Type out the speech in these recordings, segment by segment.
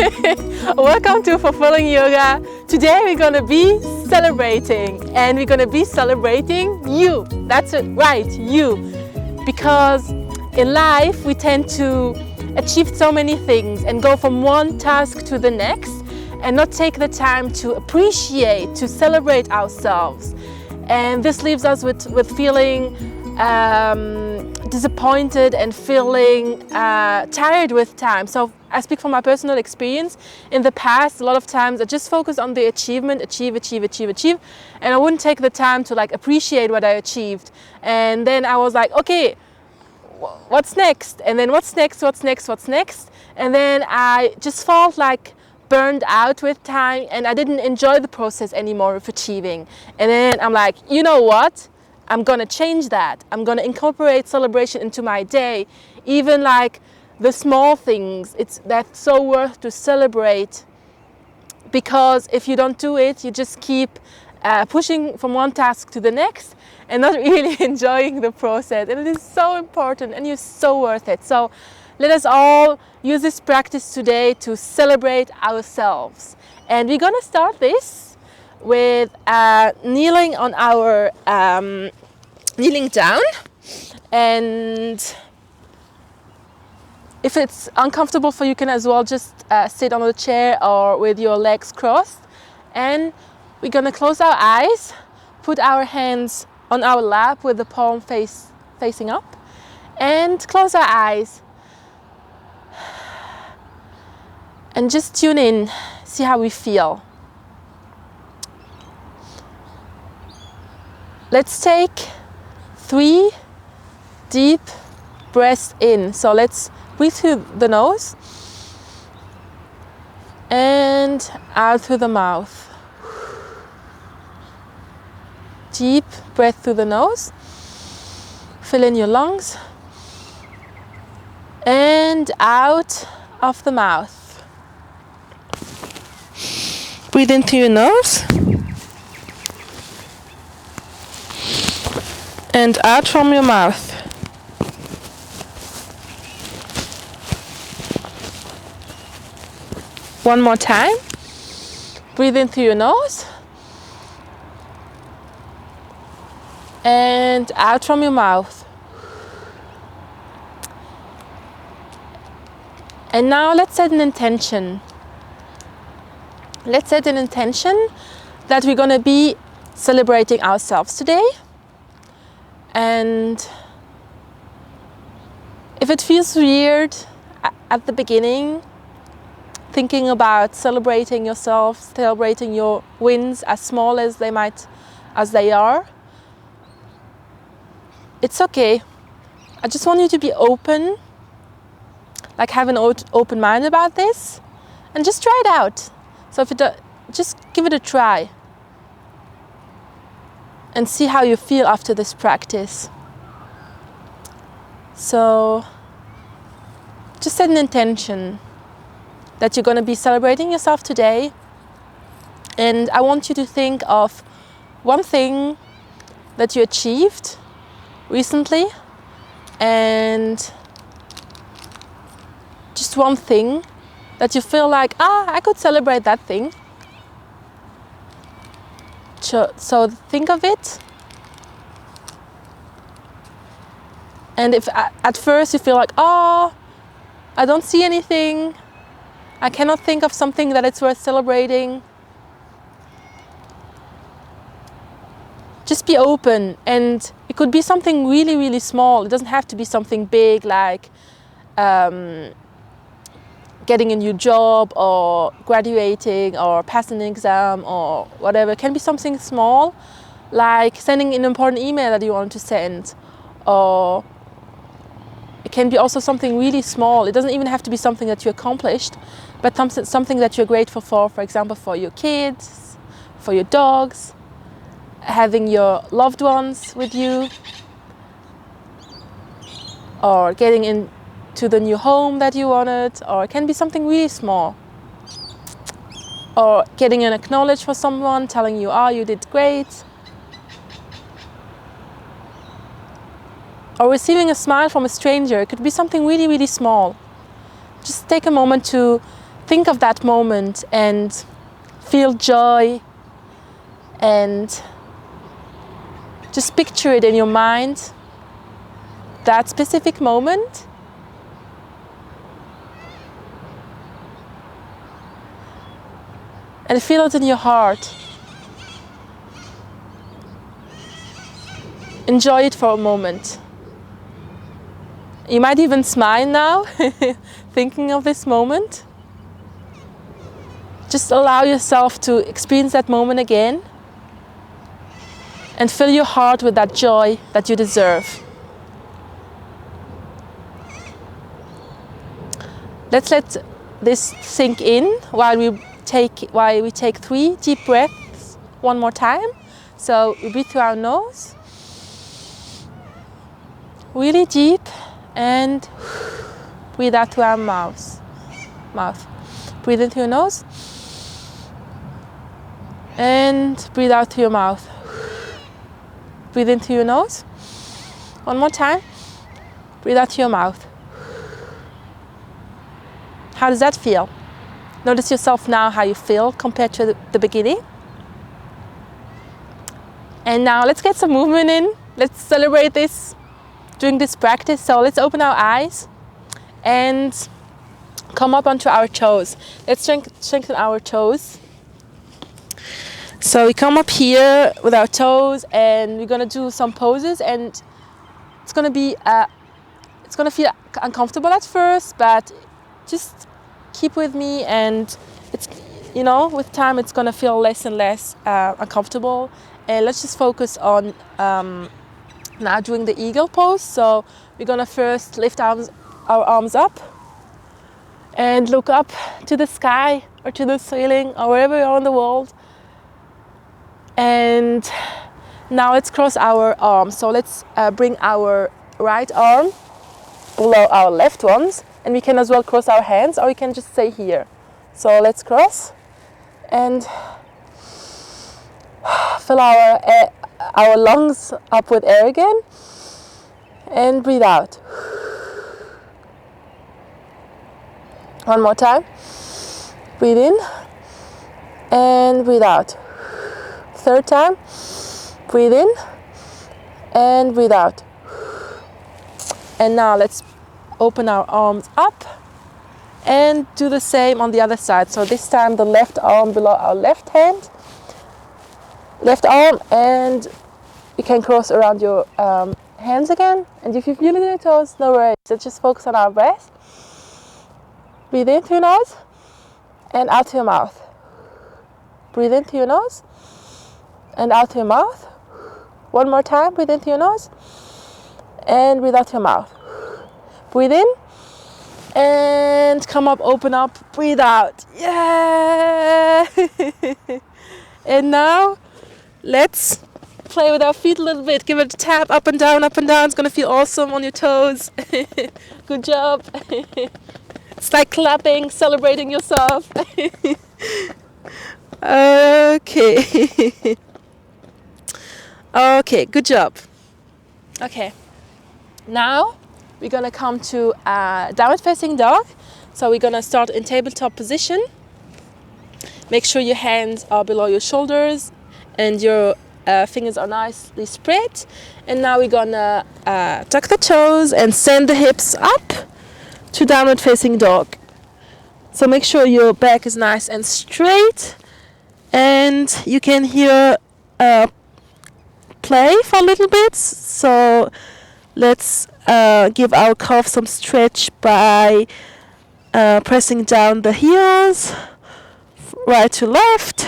Welcome to Fulfilling Yoga. Today we're going to be celebrating, and we're going to be celebrating you. That's it, right, you. Because in life we tend to achieve so many things and go from one task to the next and not take the time to appreciate, to celebrate ourselves. And this leaves us with feeling disappointed and feeling tired with time. So I speak from my personal experience. In the past, a lot of times I just focused on the achievement, achieve, and I wouldn't take the time to appreciate what I achieved. And then I was like, okay, what's next? And then what's next? And then I just felt like burned out with time, and I didn't enjoy the process anymore of achieving. And then I'm like, you know what? I'm gonna change that. I'm gonna incorporate celebration into my day, even the small things. That's so worth to celebrate, because if you don't do it, you just keep pushing from one task to the next and not really enjoying the process. And it is so important, and you're so worth it. So let us all use this practice today to celebrate ourselves. And we're gonna start this with kneeling on our kneeling down, and if it's uncomfortable for you, you can as well just sit on a chair or with your legs crossed. And we're gonna close our eyes, put our hands on our lap with the palm facing up, and close our eyes and just tune in, see how we feel. Let's take 3 deep breaths in. So let's breathe through the nose and out through the mouth. Deep breath through the nose, fill in your lungs, and out of the mouth. Breathe in through your nose and out from your mouth. One more time. Breathe in through your nose and out from your mouth. And now let's set an intention. Let's set an intention that we're going to be celebrating ourselves today. And if it feels weird at the beginning, thinking about celebrating yourself, celebrating your wins, as small as they are, it's okay. I just want you to be open, have an open mind about this, and just try it out. So just give it a try and see how you feel after this practice. So just set an intention that you're going to be celebrating yourself today, and I want you to think of one thing that you achieved recently, and just one thing that you feel like, I could celebrate that thing. So think of it, and if at first you feel like, I don't see anything, I cannot think of something that it's worth celebrating, just be open. And it could be something really, really small. It doesn't have to be something big like getting a new job or graduating or passing an exam or whatever. It can be something small, like sending an important email that you want to send, or it can be also something really small. It doesn't even have to be something that you accomplished, but something that you're grateful for example, for your kids, for your dogs, having your loved ones with you, or getting into the new home that you wanted, or it can be something really small. Or getting an acknowledgement for someone, telling you, you did great. Or receiving a smile from a stranger. It could be something really, really small. Just take a moment to think of that moment and feel joy, and just picture it in your mind, that specific moment. And feel it in your heart. Enjoy it for a moment. You might even smile now, thinking of this moment. Just allow yourself to experience that moment again and fill your heart with that joy that you deserve. Let's let this sink in while we take 3 deep breaths one more time. So we breathe through our nose, really deep, and breathe out through our mouth. Breathe in through your nose and breathe out through your mouth. Breathe in through your nose. One more time. Breathe out through your mouth. How does that feel? Notice yourself now, how you feel compared to the beginning. And now let's get some movement in. Let's celebrate this during this practice. So let's open our eyes and come up onto our toes. Let's strengthen our toes. So we come up here with our toes, and we're gonna do some poses, and it's gonna feel uncomfortable at first, but just keep with me, and it's, you know, with time it's gonna feel less and less uncomfortable. And let's just focus on now doing the eagle pose. So we're gonna first lift our arms up and look up to the sky or to the ceiling or wherever you are in the world. And now let's cross our arms. So let's bring our right arm below our left ones, and we can as well cross our hands, or we can just stay here. So let's cross and fill our lungs up with air again, and breathe out. One more time. Breathe in and breathe out. Third time. Breathe in and breathe out. And now let's open our arms up and do the same on the other side. So this time the left arm below our left hand, left arm, and you can cross around your hands again. And if you feel it in your toes, no worries. Let's just focus on our breath. Breathe in through your nose and out through your mouth. Breathe in through your nose and out through your mouth. One more time. Breathe in through your nose and breathe out through your mouth. Breathe in and come up, open up, breathe out. Yeah! And now let's play with our feet a little bit. Give it a tap up and down, up and down. It's gonna feel awesome on your toes. Good job. It's like clapping, celebrating yourself. Okay. Okay, good job. Okay, now we're gonna come to downward facing dog. So we're gonna start in tabletop position. Make sure your hands are below your shoulders and your fingers are nicely spread. And now we're gonna tuck the toes and send the hips up to downward facing dog. So make sure your back is nice and straight, and you can hear play for a little bit. So let's give our calf some stretch by pressing down the heels right to left.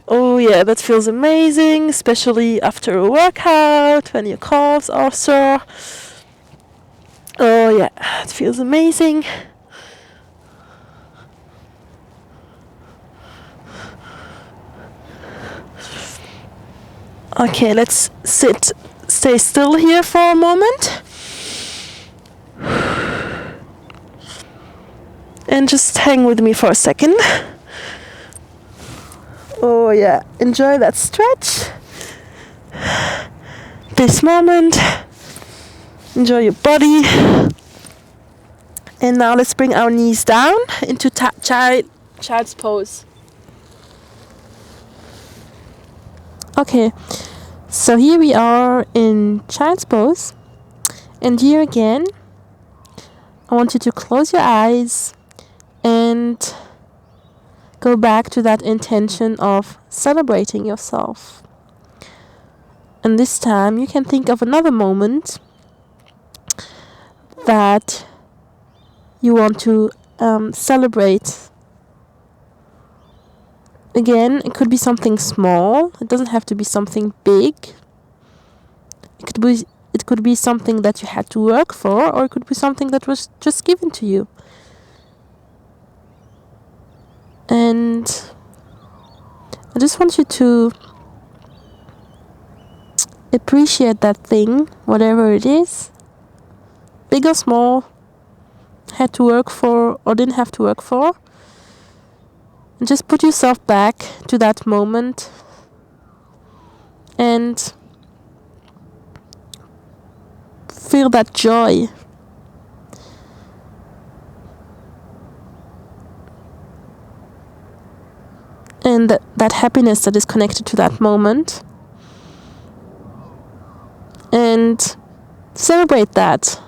Oh yeah, that feels amazing, especially after a workout when your calves are sore. Oh yeah, it feels amazing. Okay, let's stay still here for a moment. And just hang with me for a second. Oh yeah, enjoy that stretch. This moment. Enjoy your body. And now let's bring our knees down into child's pose. Okay, so here we are in child's pose. And here again, I want you to close your eyes and go back to that intention of celebrating yourself. And this time you can think of another moment that you want to celebrate. Again, it could be something small. It doesn't have to be something big. It could be something that you had to work for, or it could be something that was just given to you. And I just want you to appreciate that thing, whatever it is, big or small, had to work for or didn't have to work for. And just put yourself back to that moment and feel that joy. And that happiness that is connected to that moment. And celebrate that.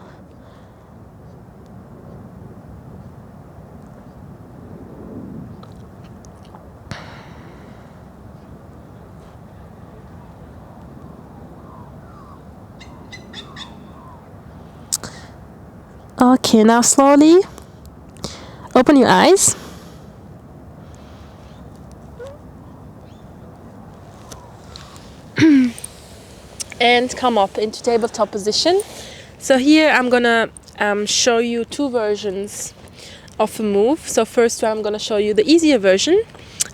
Okay, now slowly open your eyes. And come up into tabletop position. So here I'm gonna show you two versions of a move. So first I'm gonna show you the easier version,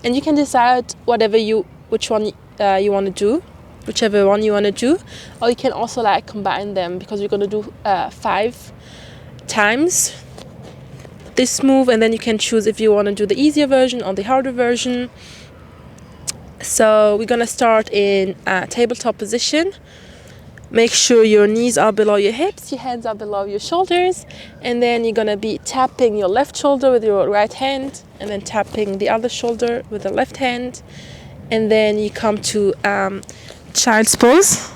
and you can decide which one you want to do, whichever one you want to do, or you can also like combine them, because we're gonna do 5 times this move, and then you can choose if you want to do the easier version or the harder version. So we're gonna start in tabletop position. Make sure your knees are below your hips, your hands are below your shoulders, and then you're gonna be tapping your left shoulder with your right hand, and then tapping the other shoulder with the left hand, and then you come to child's pose.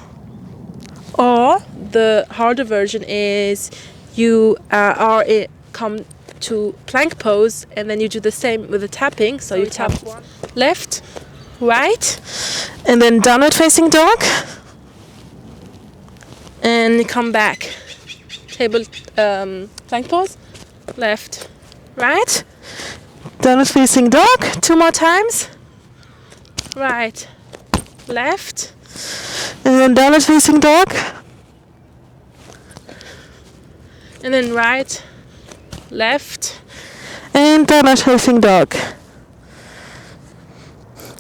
Or the harder version is you come to plank pose, and then you do the same with the tapping. So you tap left, right, and then downward facing dog, and you come back, plank pose, left, right, downward facing dog, 2 more times, right, left, and then downward facing dog, and then right, left, and downward facing dog.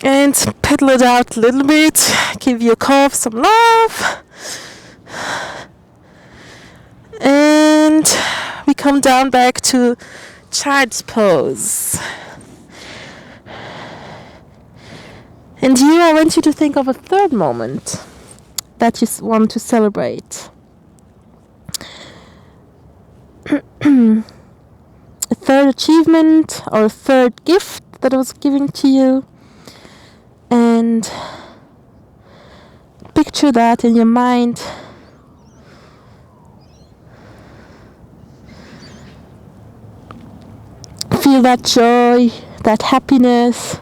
And pedal it out a little bit, give your calf some love. And we come down back to child's pose. And here I want you to think of a third moment that you want to celebrate. A third achievement or a third gift that was given to you. And picture that in your mind. Feel that joy, that happiness.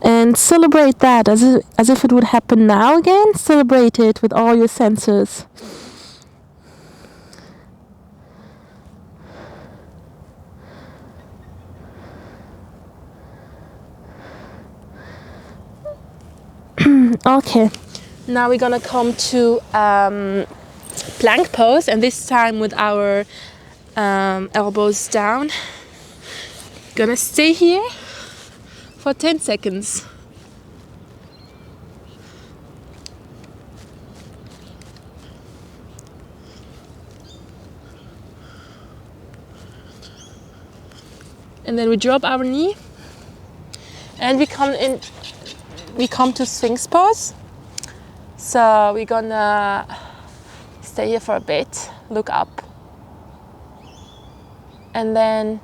And celebrate that as if it would happen now again. Celebrate it with all your senses. Okay, now we're gonna come to plank pose, and this time with our elbows down. Gonna stay here for 10 seconds. And then we drop our knee And we come to Sphinx pose. So we're gonna stay here for a bit, look up. And then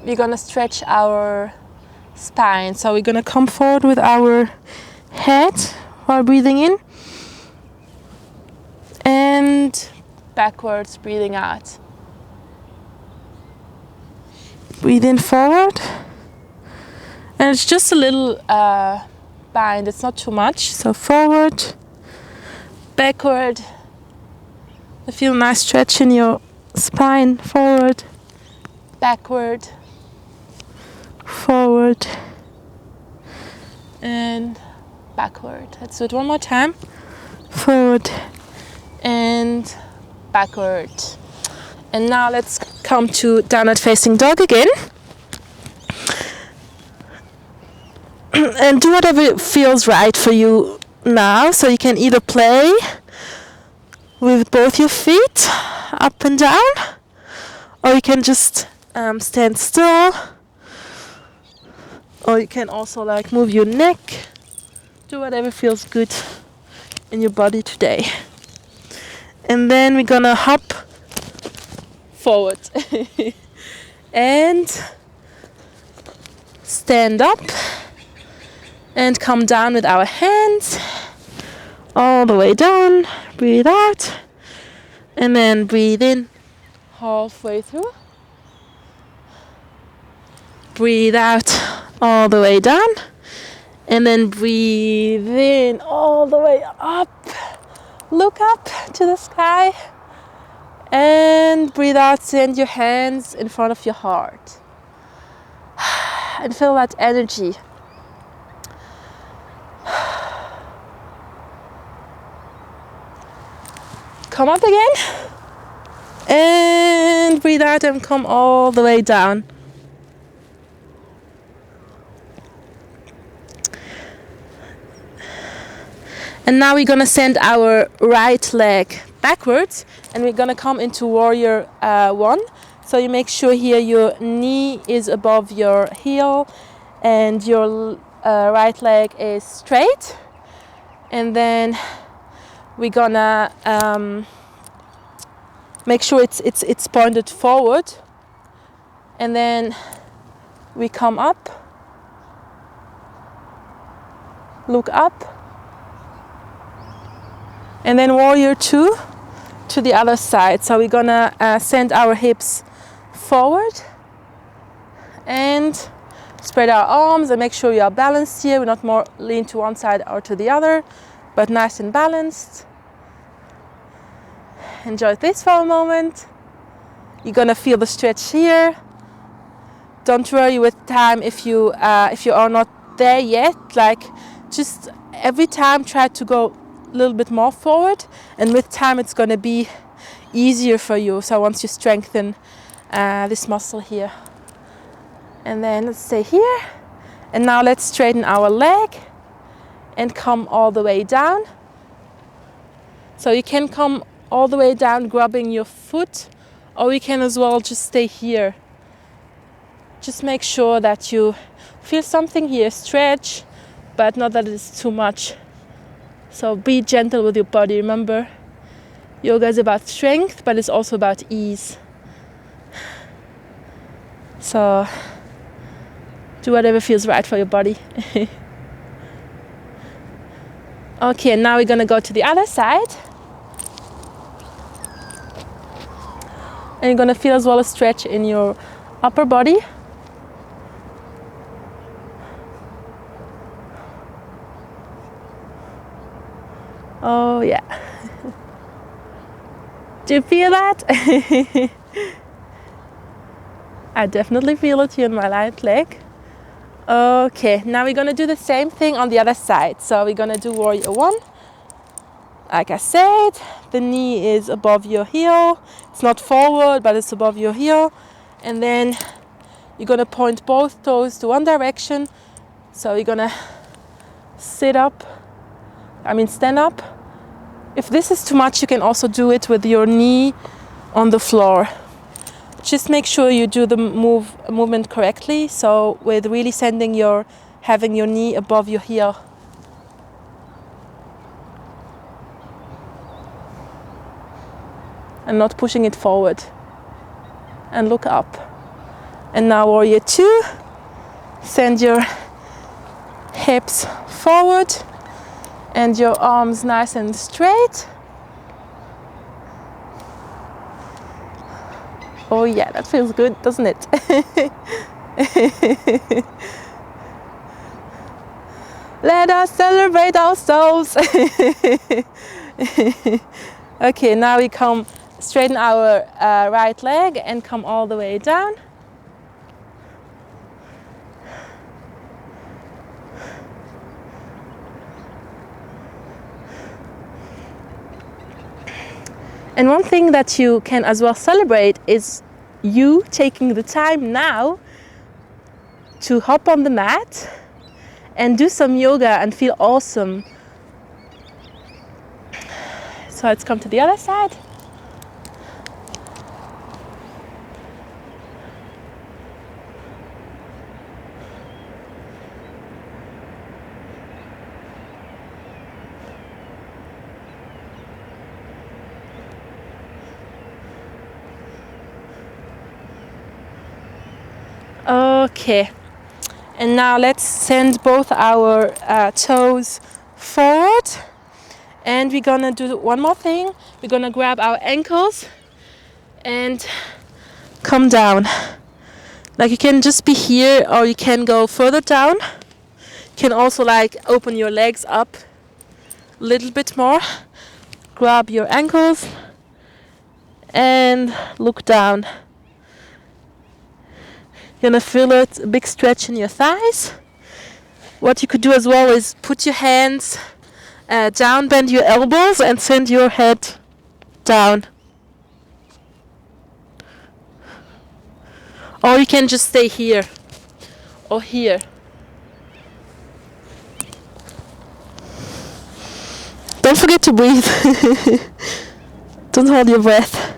we're gonna stretch our spine. So we're gonna come forward with our head while breathing in. And backwards, breathing out. Breathe in forward. And it's just a little bind, it's not too much. So forward, backward. I feel a nice stretch in your spine. Forward, backward, forward, and backward. Let's do it one more time. Forward and backward. And now let's come to downward facing dog again. And do whatever feels right for you now. So you can either play with both your feet up and down, or you can just stand still, or you can also like move your neck. Do whatever feels good in your body today. And then we're gonna hop forward and stand up and come down with our hands all the way down. Breathe out and then breathe in halfway through. Breathe out all the way down and then breathe in all the way up. Look up to the sky and breathe out. Send your hands in front of your heart and feel that energy. Come up again and breathe out and come all the way down. And now we're gonna send our right leg backwards and we're gonna come into warrior one. So you make sure here your knee is above your heel and your right leg is straight. And then we're gonna make sure it's pointed forward. And then we come up, look up. And then warrior two to the other side. So we're gonna send our hips forward and spread our arms and make sure you are balanced here. We're not more lean to one side or to the other, but nice and balanced. Enjoy this for a moment. You're gonna feel the stretch here. Don't worry with time if you are not there yet. Like just every time try to go a little bit more forward, and with time it's going to be easier for you. So once you strengthen this muscle here, and then let's stay here, and now let's straighten our leg and come all the way down. So you can come all the way down grabbing your foot, or you can as well just stay here. Just make sure that you feel something here, stretch, but not that it's too much. So be gentle with your body. Remember, yoga is about strength, but it's also about ease. So do whatever feels right for your body. Okay, now we're gonna go to the other side. And you're gonna feel as well a stretch in your upper body. Oh yeah. Do you feel that? I definitely feel it here in my right leg. Okay, now we're gonna do the same thing on the other side. So we're gonna do warrior one. Like I said, the knee is above your heel. It's not forward, but it's above your heel. And then you're gonna point both toes to one direction. So you're gonna stand up. If this is too much, you can also do it with your knee on the floor. just make sure you do the movement correctly. So with really having your knee above your heel. And not pushing it forward. And look up. And now warrior 2. Send your hips forward and your arms nice and straight. Oh yeah, that feels good, doesn't it? Let us celebrate ourselves. Okay, now we come straighten our right leg and come all the way down. And one thing that you can as well celebrate is you taking the time now to hop on the mat and do some yoga and feel awesome. So let's come to the other side. Okay, and now let's send both our toes forward, and we're gonna do one more thing. We're gonna grab our ankles and come down. Like you can just be here, or you can go further down. You can also like open your legs up a little bit more. Grab your ankles and look down. You're gonna feel a big stretch in your thighs. What you could do as well is put your hands down, bend your elbows and send your head down. Or you can just stay here or here. Don't forget to breathe. Don't hold your breath.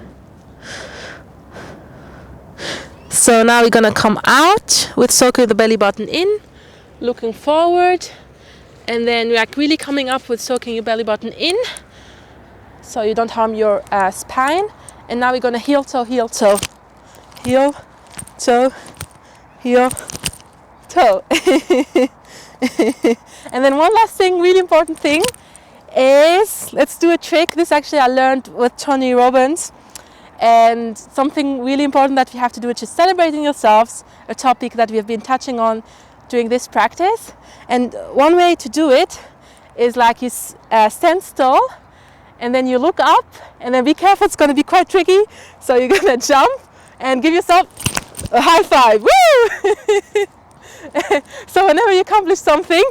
So now we're gonna come out with circle the belly button in, looking forward, and then we're like really coming up with soaking your belly button in, so you don't harm your spine. And now we're gonna heel toe, heel toe, heel toe, heel toe. And then one last thing, really important thing, is let's do a trick. This actually I learned with Tony Robbins. And something really important that we have to do, which is celebrating yourselves, a topic that we have been touching on during this practice. And one way to do it is like you stand still and then you look up, and then be careful, it's going to be quite tricky. So you're going to jump and give yourself a high five. Woo! So whenever you accomplish something,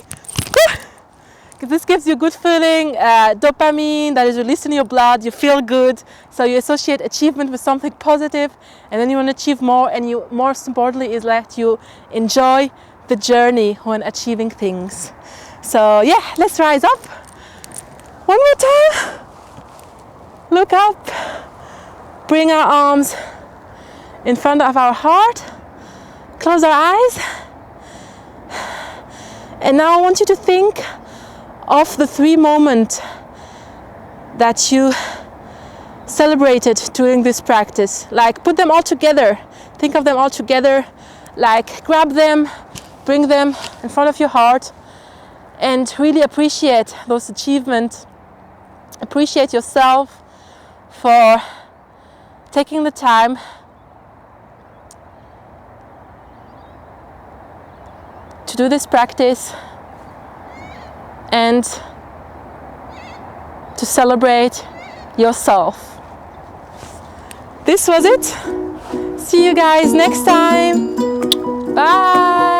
this gives you a good feeling, dopamine that is released in your blood, you feel good, so you associate achievement with something positive, and then you want to achieve more, and you, most importantly, is that you enjoy the journey when achieving things. So yeah, let's rise up. One more time. Look up. Bring our arms in front of our heart. Close our eyes. And now I want you to think of the 3 moments that you celebrated during this practice. Like put them all together. Think of them all together. Like grab them, bring them in front of your heart, and really appreciate those achievements. Appreciate yourself for taking the time to do this practice and to celebrate yourself. This was it. See you guys next time. Bye.